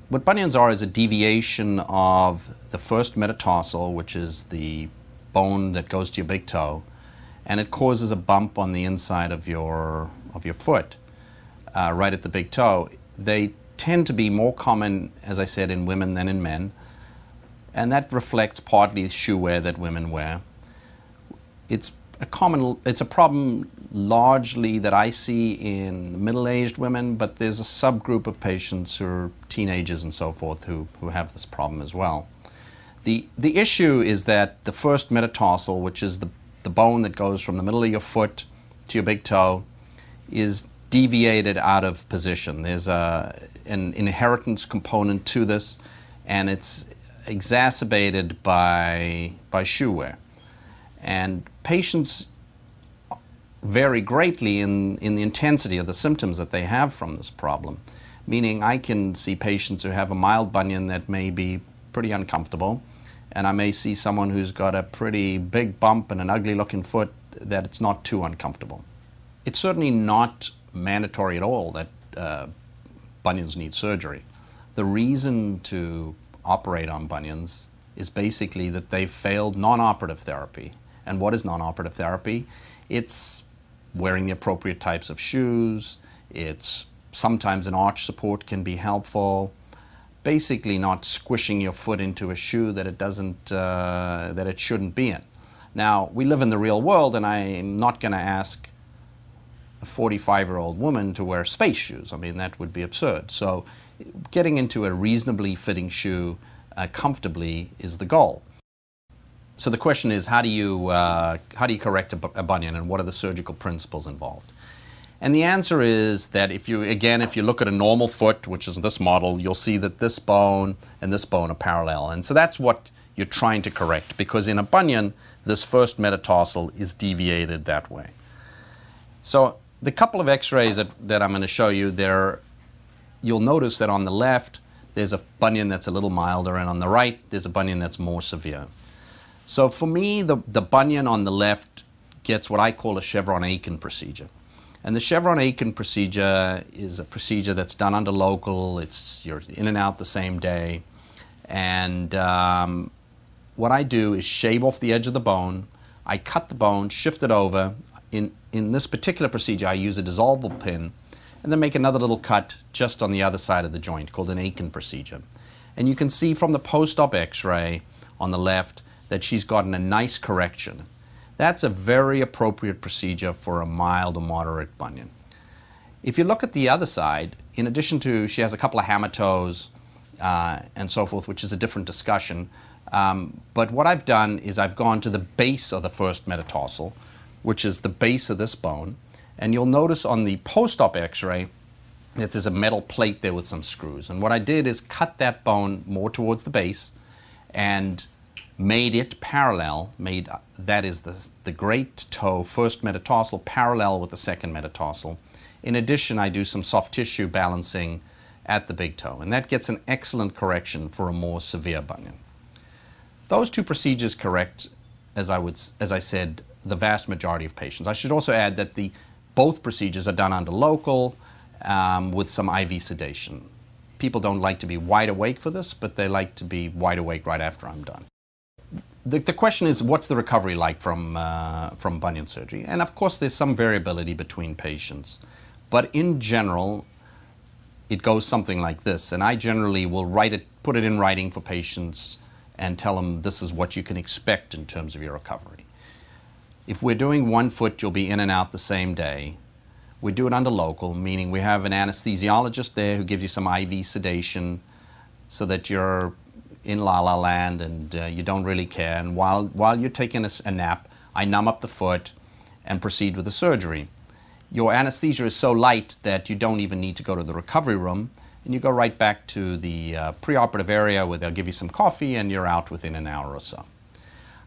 What bunions are is a deviation of the first metatarsal, which is the bone that goes to your big toe, and it causes a bump on the inside of your foot, right at the big toe. They tend to be more common, as I said, in women than in men, and that reflects partly shoe wear that women wear. It's a problem largely that I see in middle-aged women, but there's a subgroup of patients who are teenagers and so forth who have this problem as well. The issue is that the first metatarsal, which is the bone that goes from the middle of your foot to your big toe, is deviated out of position. There's an inheritance component to this, and it's exacerbated by shoe wear. And patients vary greatly in the intensity of the symptoms that they have from this problem. Meaning I can see patients who have a mild bunion that may be pretty uncomfortable, and I may see someone who's got a pretty big bump and an ugly looking foot that it's not too uncomfortable. It's certainly not mandatory at all that bunions need surgery. The reason to operate on bunions is basically that they've failed non-operative therapy. And what is non-operative therapy? It's wearing the appropriate types of shoes. It's sometimes an arch support can be helpful. Basically not squishing your foot into a shoe that it shouldn't be in. Now, we live in the real world, and I'm not going to ask a 45-year-old woman to wear space shoes. I mean, that would be absurd. So getting into a reasonably fitting shoe comfortably is the goal. So the question is, how do you correct a bunion, and what are the surgical principles involved? And the answer is that if you look at a normal foot, which is this model, you'll see that this bone and this bone are parallel. And so that's what you're trying to correct, because in a bunion, this first metatarsal is deviated that way. So the couple of x-rays that I'm going to show you there, you'll notice that on the left, there's a bunion that's a little milder, and on the right, there's a bunion that's more severe. So for me, the bunion on the left gets what I call a chevron-Aiken procedure. And the chevron-Aiken procedure is a procedure that's done under local. You're in and out the same day. And what I do is shave off the edge of the bone. I cut the bone, shift it over. In this particular procedure, I use a dissolvable pin, and then make another little cut just on the other side of the joint, called an Aiken procedure. And you can see from the post-op x-ray on the left that she's gotten a nice correction. That's a very appropriate procedure for a mild or moderate bunion. If you look at the other side, in addition to, she has a couple of hammer toes and so forth, which is a different discussion. But what I've done is I've gone to the base of the first metatarsal, which is the base of this bone. And you'll notice on the post-op x-ray that there's a metal plate there with some screws. And what I did is cut that bone more towards the base and made it parallel, that is the great toe, first metatarsal, parallel with the second metatarsal. In addition, I do some soft tissue balancing at the big toe, and that gets an excellent correction for a more severe bunion. Those two procedures correct, as I said, the vast majority of patients. I should also add that both procedures are done under local with some IV sedation. People don't like to be wide awake for this, but they like to be wide awake right after I'm done. The question is, what's the recovery like from bunion surgery? And of course, there's some variability between patients. But in general, it goes something like this. And I generally will put it in writing for patients and tell them this is what you can expect in terms of your recovery. If we're doing one foot, you'll be in and out the same day. We do it under local, meaning we have an anesthesiologist there who gives you some IV sedation so that you're in la-la land and you don't really care. And while you're taking a nap, I numb up the foot and proceed with the surgery. Your anesthesia is so light that you don't even need to go to the recovery room, and you go right back to the preoperative area where they'll give you some coffee and you're out within an hour or so.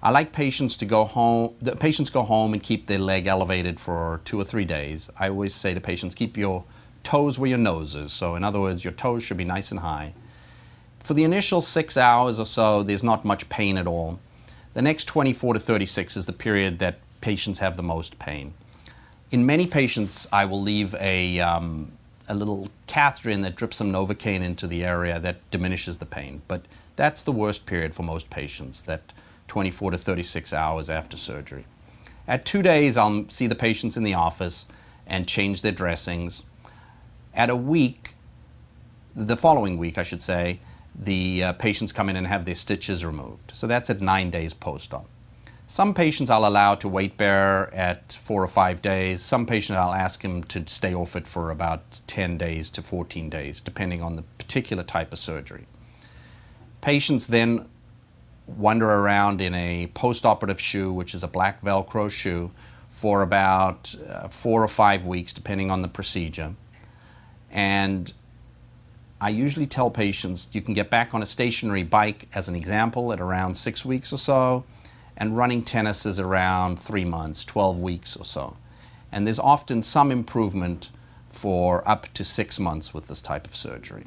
I like patients to go home. The patients go home and keep their leg elevated for 2 or 3 days. I always say to patients, keep your toes where your nose is. So in other words, your toes should be nice and high. For the initial 6 hours or so, there's not much pain at all. The next 24 to 36 is the period that patients have the most pain. In many patients, I will leave a a little catheter in that drips some Novocaine into the area that diminishes the pain. But that's the worst period for most patients, that 24 to 36 hours after surgery. At 2 days, I'll see the patients in the office and change their dressings. At a week, the following week, I should say, the patients come in and have their stitches removed. So that's at 9 days post-op. Some patients I'll allow to weight bear at 4 or 5 days. Some patients I'll ask them to stay off it for about 10 days to 14 days, depending on the particular type of surgery. Patients then wander around in a post-operative shoe, which is a black Velcro shoe, for about 4 or 5 weeks, depending on the procedure. And I usually tell patients you can get back on a stationary bike, as an example, at around 6 weeks or so, and running tennis is around 3 months, 12 weeks or so. And there's often some improvement for up to 6 months with this type of surgery.